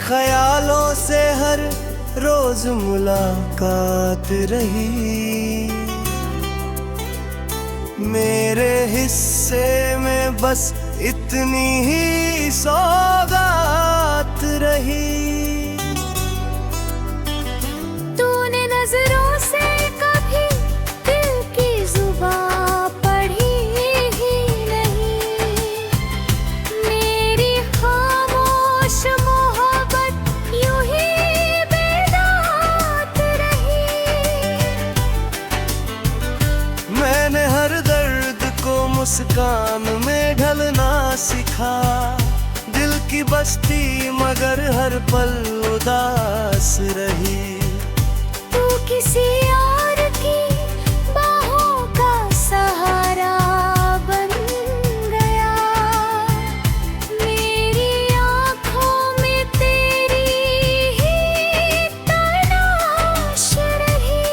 ख्यालों से हर रोज मुलाकात रही। मेरे हिस्से में बस इतनी ही सौगात रही। तूने नजरों से कभी दिल की जुबां पढ़ी ही नहीं। मेरी खामोश मोहब्बत यूं ही बेदात रही। मैंने हर दर्द को मुस्कान में ढलना सीखा। दिल की बस्ती मगर हर पल उदास रही। तू किसी और की बाहों का सहारा बन गया। मेरी आँखों में तेरी ही तलाश रही।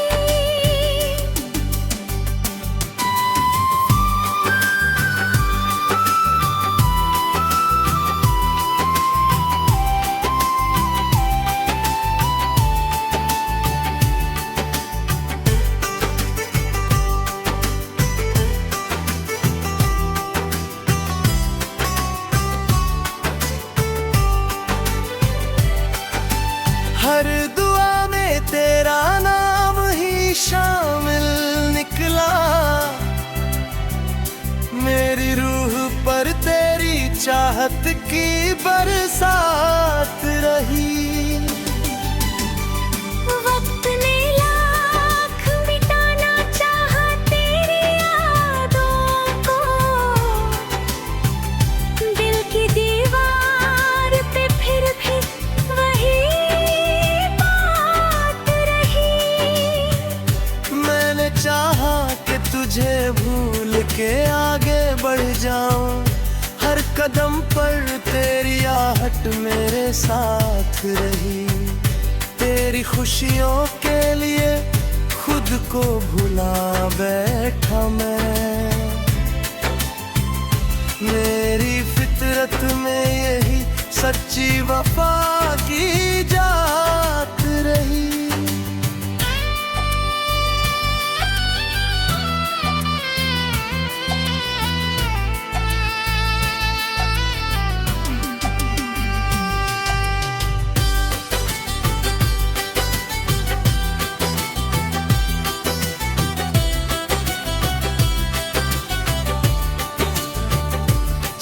हर दुआ में तेरा नाम ही शामिल निकला। मेरी रूह पर तेरी चाहत की बरसात रही। वक्त ने लाख मिटाना चाहा तेरी यादों को। दिल की दीवार पे फिर भी वही बात रही। मैंने चाहा कि तुझे भूल के आगे बढ़ जाऊं। हर कदम पर तेरी आहट मेरे साथ रही। तेरी खुशियों के लिए खुद को भुला बैठा मैं। मेरी फितरत में यही सच्ची वफा की जात रही।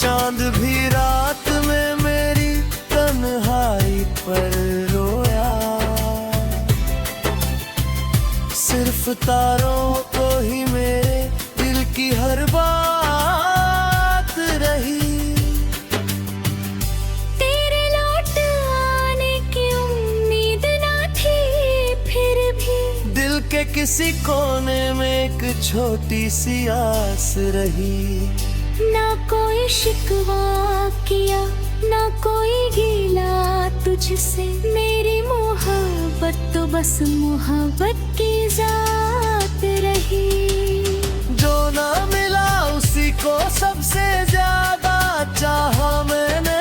चांद भी रात में मेरी तन्हाई पर रोया। सिर्फ तारों को ही मेरे दिल की हर बात रही। तेरे लौट आने की उम्मीद ना थी फिर भी। दिल के किसी कोने में एक छोटी सी आस रही। ना कोई शिकवा किया ना कोई गिला तुझसे। मेरी मोहब्बत तो बस मोहब्बत की जात रही। जो ना मिला उसी को सबसे ज्यादा चाहा मैंने।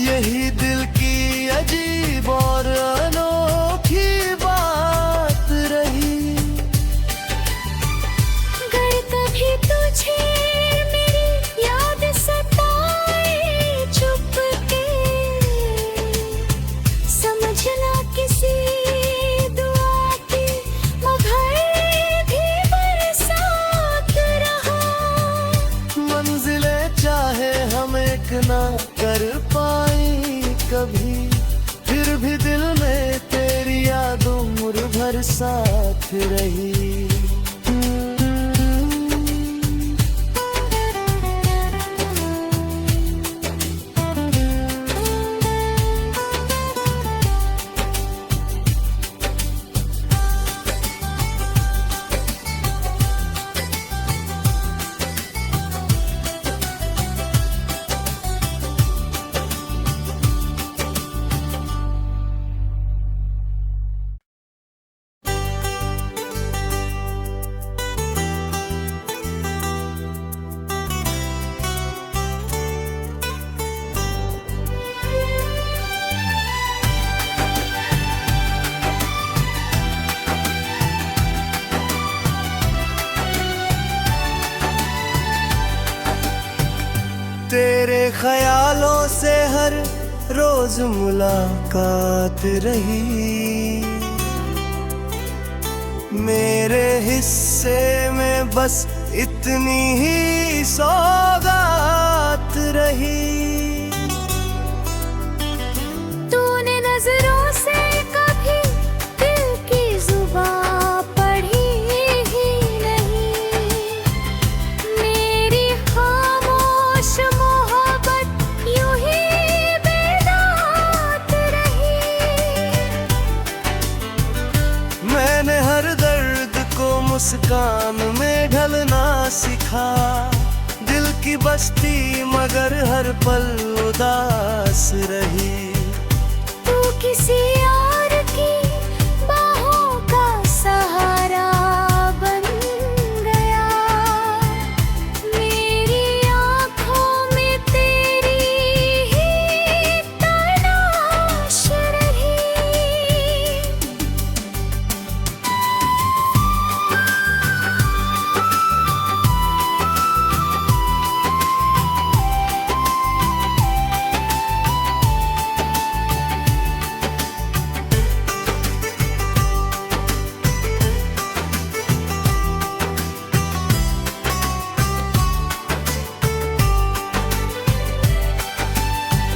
यही दिल की अजीब और अनोखी बात रही। अगर कभी तुझे मेरी याद सताए चुपके। समझना किसी दुआ की मगर भी बरसात रहा। मंजिले चाहे हम एक ना कर पाई कभी। फिर भी दिल में तेरी याद उम्र भर साथ रही। ख्यालों से हर रोज मुलाकात रही। मेरे हिस्से में बस इतनी ही सौगात रही। तूने नजरों से कभी दिल की जुबान पढ़ी ही नहीं। मेरी खामोश मोहब्बत यूं ही बेदात रही। मैंने हर दर्द को मुस्कान में ढलना सीखा। दिल की बस्ती मगर हर पल उदास रही। तू किसी और की बाहों का सहारा बन गया। मेरी आँखों में तेरी ही तलाश रही।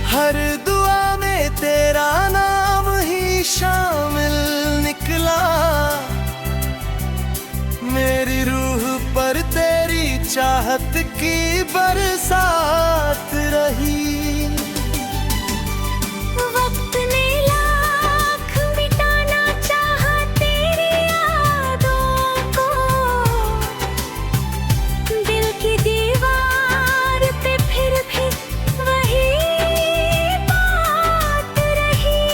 हर दुआ में तेरा नाम ही शामिल निकला। मेरी रूह पर तेरी चाहत की बरसात रही। वक्त ने लाख मिटाना चाहा तेरी यादों को। दिल की दीवार पे फिर भी वही बात रही।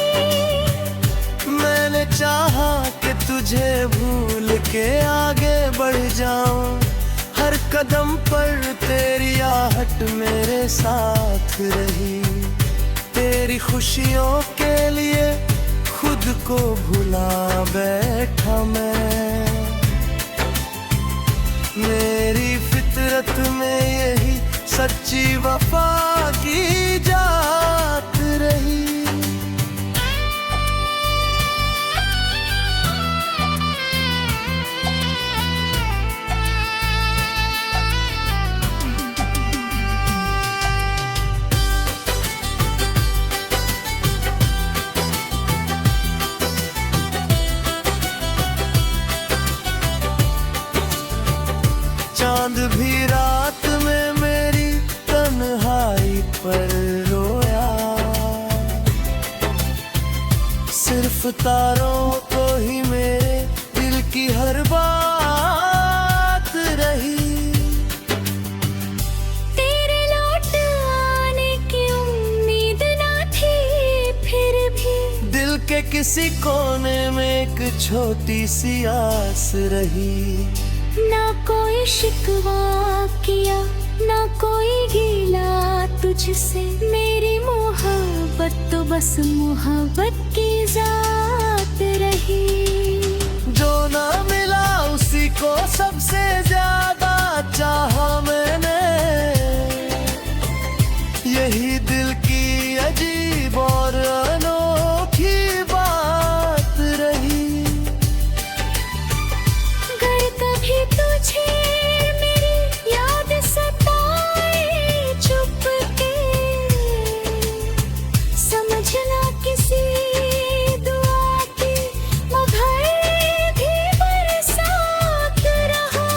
मैंने चाहा कि तुझे भूल के आगे बढ़ जाऊं। हर कदम पर तेरी आहट मेरे साथ रही। तेरी खुशियों के लिए खुद को भुला बैठा मैं। मेरी फितरत में यही सच्ची वफा की जात रही। चांद भी रात में मेरी तन्हाई पर रोया। सिर्फ तारों को ही मेरे दिल की हर बात रही। तेरे लौट आने की उम्मीद ना थी फिर भी। दिल के किसी कोने में एक छोटी सी आस रही। ना कोई शिकवा किया ना कोई गिला तुझसे। मेरी मोहब्बत तो बस मोहब्बत की जात रही। जो ना मिला उसी को सबसे ज्यादा चाहा मैंने। यही दिल की अजीब और अनोखी बात रही। अगर कभी तुझे मेरी याद सताए चुप के, समझना किसी दुआ की मगर भी बरसात रहा।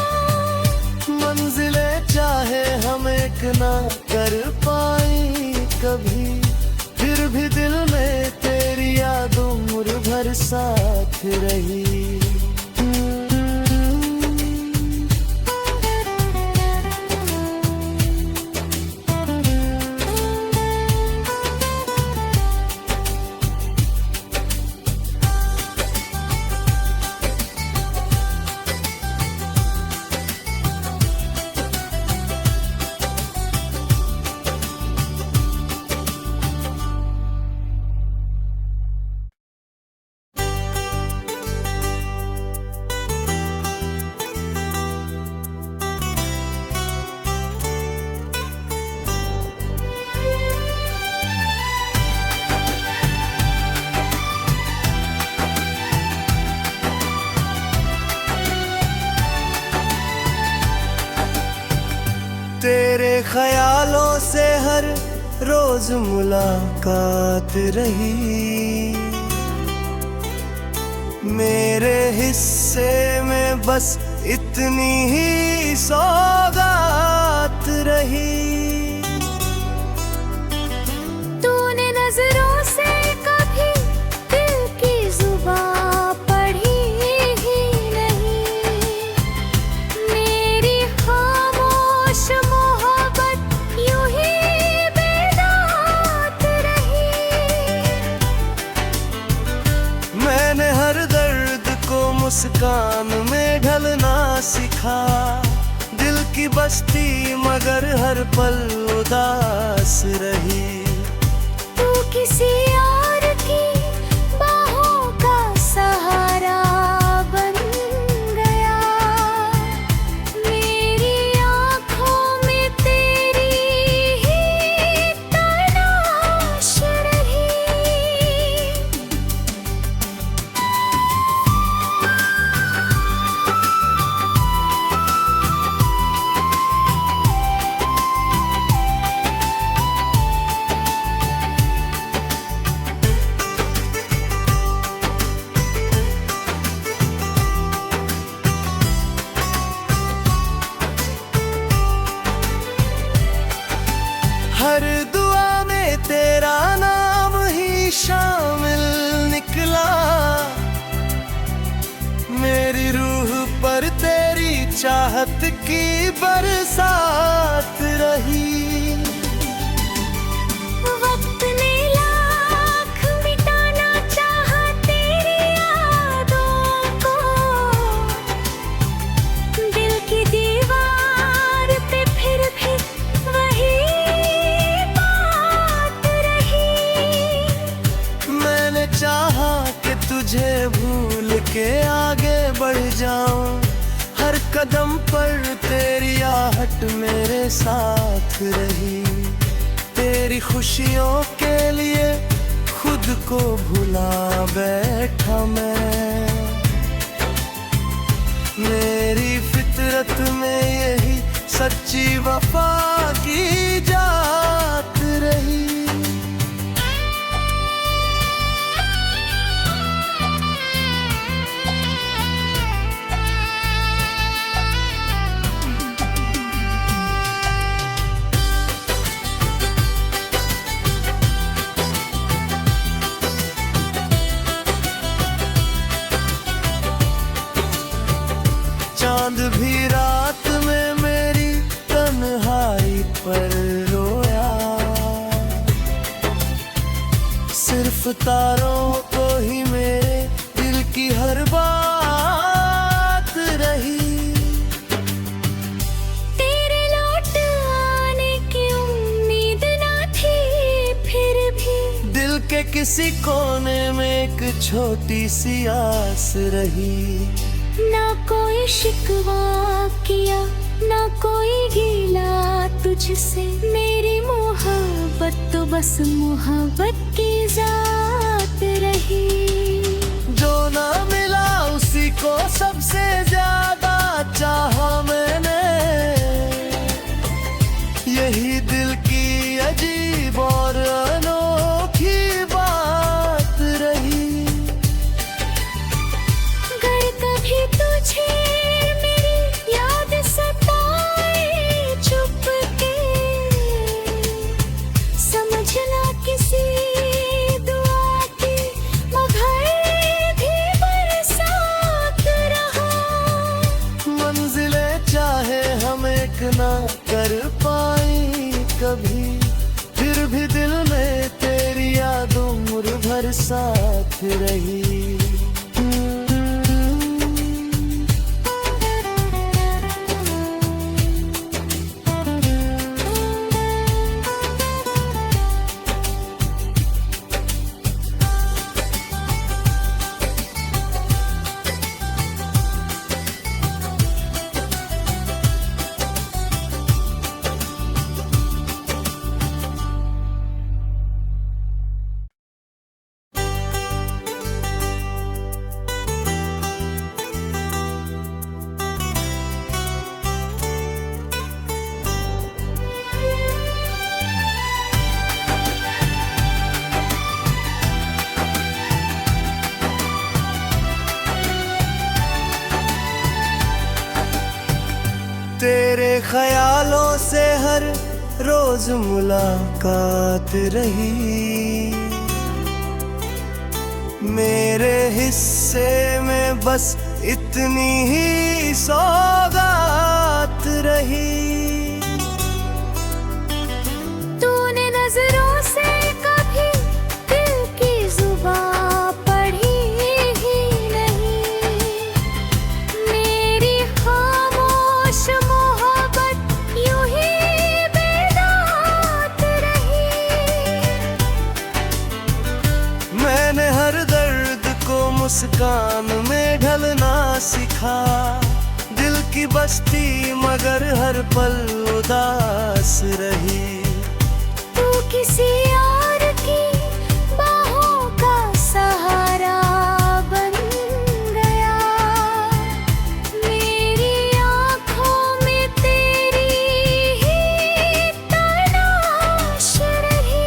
मंजिले चाहे हम एक ना कर पाए कभी। फिर भी दिल में तेरी याद उम्र भर साथ रही। ख्यालों से हर रोज मुलाकात रही। मेरे हिस्से में बस इतनी ही सौगात रही। तूने नजरों से कभी दिल की जुबान पढ़ी ही नहीं। मेरी खामोश मोहब्बत यूं ही बेदात रही। मैंने हर दर्द को मुस्कान में ढलना सीखा। दिल की बस्ती मगर हर पल उदास रही। तू किसी और की बाहों का सहारा बन गया। मेरी आँखों में तेरी ही तलाश रही। हर दुआ में तेरा नाम ही शामिल निकला। मेरी रूह पर तेरी चाहत की बरसात रही। वक्त ने लाख मिटाना चाहा तेरी यादों को। दिल की दीवार पे फिर भी वही बात रही। मैंने चाहा कि तुझे भूल के आगे बढ़ जाऊं। हर कदम पर तेरी आहट मेरे साथ रही। तेरी खुशियों के लिए खुद को भुला बैठा मैं। मेरी फितरत में यही सच्ची वफा की जात रही। चांद भी रात में मेरी तन्हाई पर रोया। सिर्फ तारों को ही मेरे दिल की हर बात रही। तेरे लौट आने की उम्मीद ना थी फिर भी। दिल के किसी कोने में एक छोटी सी आस रही। ना कोई शिकवा किया ना कोई गिला तुझसे। मेरी मोहब्बत तो बस मोहब्बत की जात रही। जो ना मिला उसी को सबसे ज्यादा चाहा मैंने। यही दिल की अजीब और अनोखी बात रही। अगर कभी तुझे मेरी याद सताए चुप के, समझना किसी दुआ की मगर भी बरसात रहा। मंजिले चाहे हम एक ना कर पाई कभी। फिर भी दिल में तेरी याद उम्र भर साथ रही। ख्यालों से हर रोज मुलाकात रही। मेरे हिस्से में बस इतनी ही सौगात रही। तूने नजरों से कभी दिल की जुबां पढ़ी ही नहीं। मेरी खामोश मोहब्बत यूं ही बेदात रही। मैंने हर दर्द को मुस्कान में ढलना सीखा। दिल की बस्ती मगर हर पल उदास रही। तू किसी और की बाहों का सहारा बन गया। मेरी आँखों में तेरी ही तलाश रही।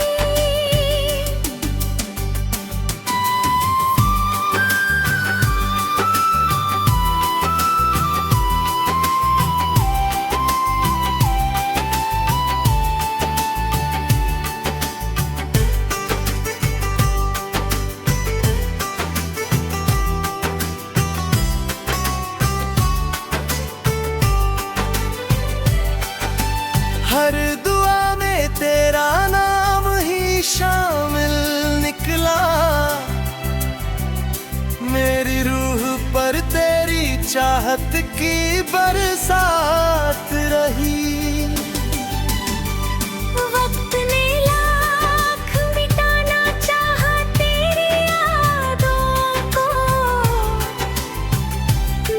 हर दुआ में तेरा नाम ही शामिल निकला। मेरी रूह पर तेरी चाहत की बरसात रही। वक्त ने लाख मिटाना चाहा तेरी यादों को।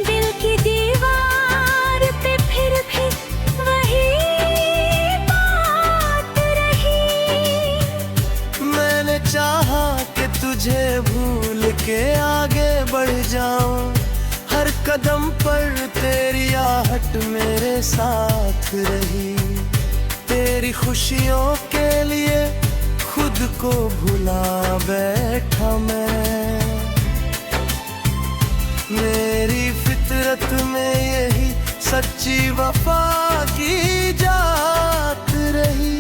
दिल की दीवार पे फिर भी वही बात रही। मैंने चाहा कि तुझे भूल के आगे बढ़ जाऊं। हर कदम पर तेरी आहट मेरे साथ रही। तेरी खुशियों के लिए खुद को भुला बैठा मैं। मेरी फितरत में यही सच्ची वफा की जात रही।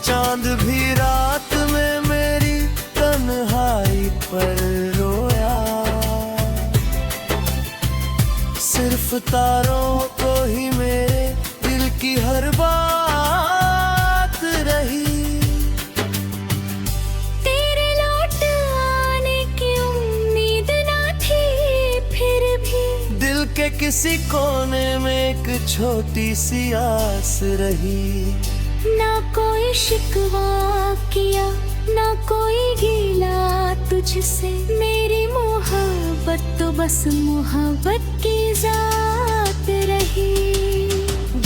चांद भी रात में मेरी तन्हाई पर रोया। सिर्फ तारों को ही मेरे दिल की हर बात रही। तेरे लौट आने की उम्मीद ना थी फिर भी। दिल के किसी कोने में एक छोटी सी आस रही। ना कोई शिकवा किया ना कोई गिला तुझसे। मेरी मोहब्बत तो बस मोहब्बत की जात रही।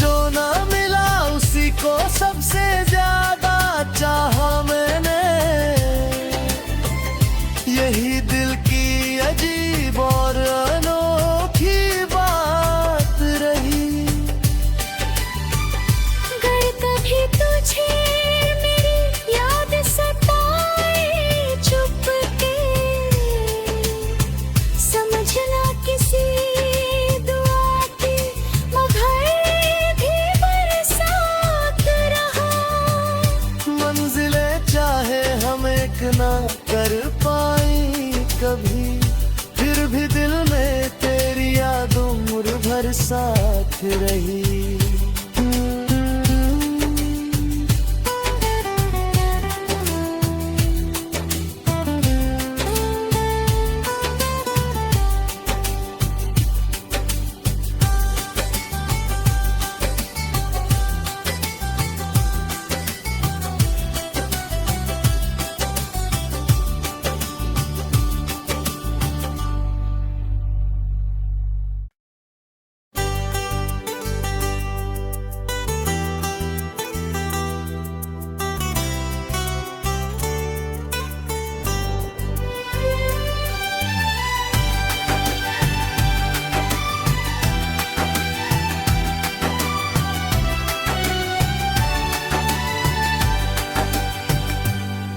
जो ना मिला उसी को सबसे ज्यादा चाहा मैंने। यही दिल की अजीब और अनोखी बात रही। अगर कभी तुझे मेरी याद सताए चुप के, समझना किसी दुआ की मगर भी बरसात रहा। मंजिले चाहे हम एक ना कर पाई कभी। फिर भी दिल में तेरी याद उम्र भर साथ रही।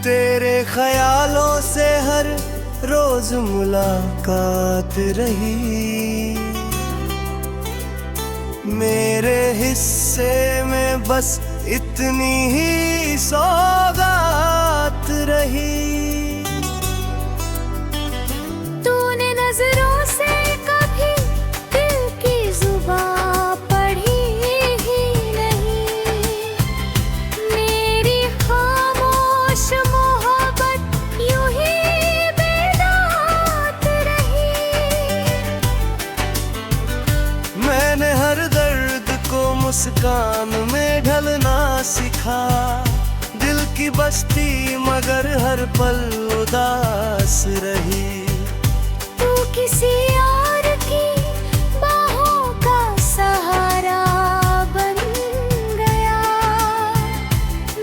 तेरे ख्यालों से हर रोज मुलाकात रही, मेरे हिस्से में बस इतनी ही सौगात रही। तूने नजरों से कभी दिल की जुबां पढ़ी ही नहीं, मेरी खामोश मोहब्बत यूं ही बेदात रही। मैंने हर दर्द को मुस्कान में ढलना सिखा, दिल की बस्ती मगर हर पल उदास रही। तू किसी और की बाहों का सहारा बन गया,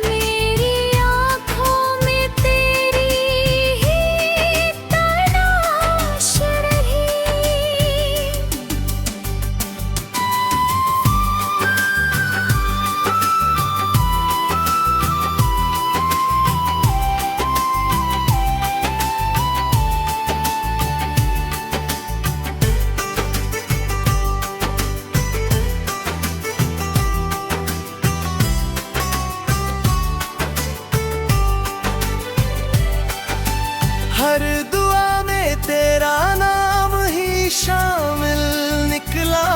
मेरी आँखों में तेरी ही तलाश रही। हर दुआ में तेरा नाम ही शामिल निकला,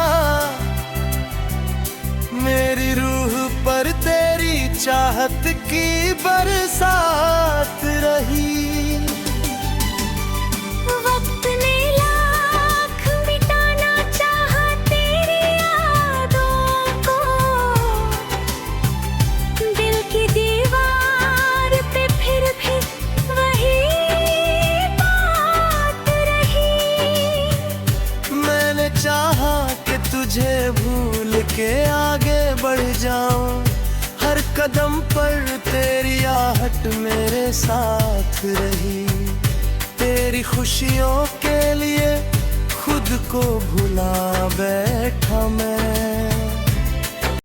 मेरी रूह पर तेरी चाहत की बरसात रही। वक्त ने लाख मिटाना चाहा तेरी यादों को, दिल की दीवार पे फिर भी वही बात रही। मैंने चाहा कि तुझे भूल के आगे बढ़ जाऊं, हर कदम पर तेरी आहट मेरे साथ रही। तेरी खुशियों के लिए खुद को भुला बैठा मैं।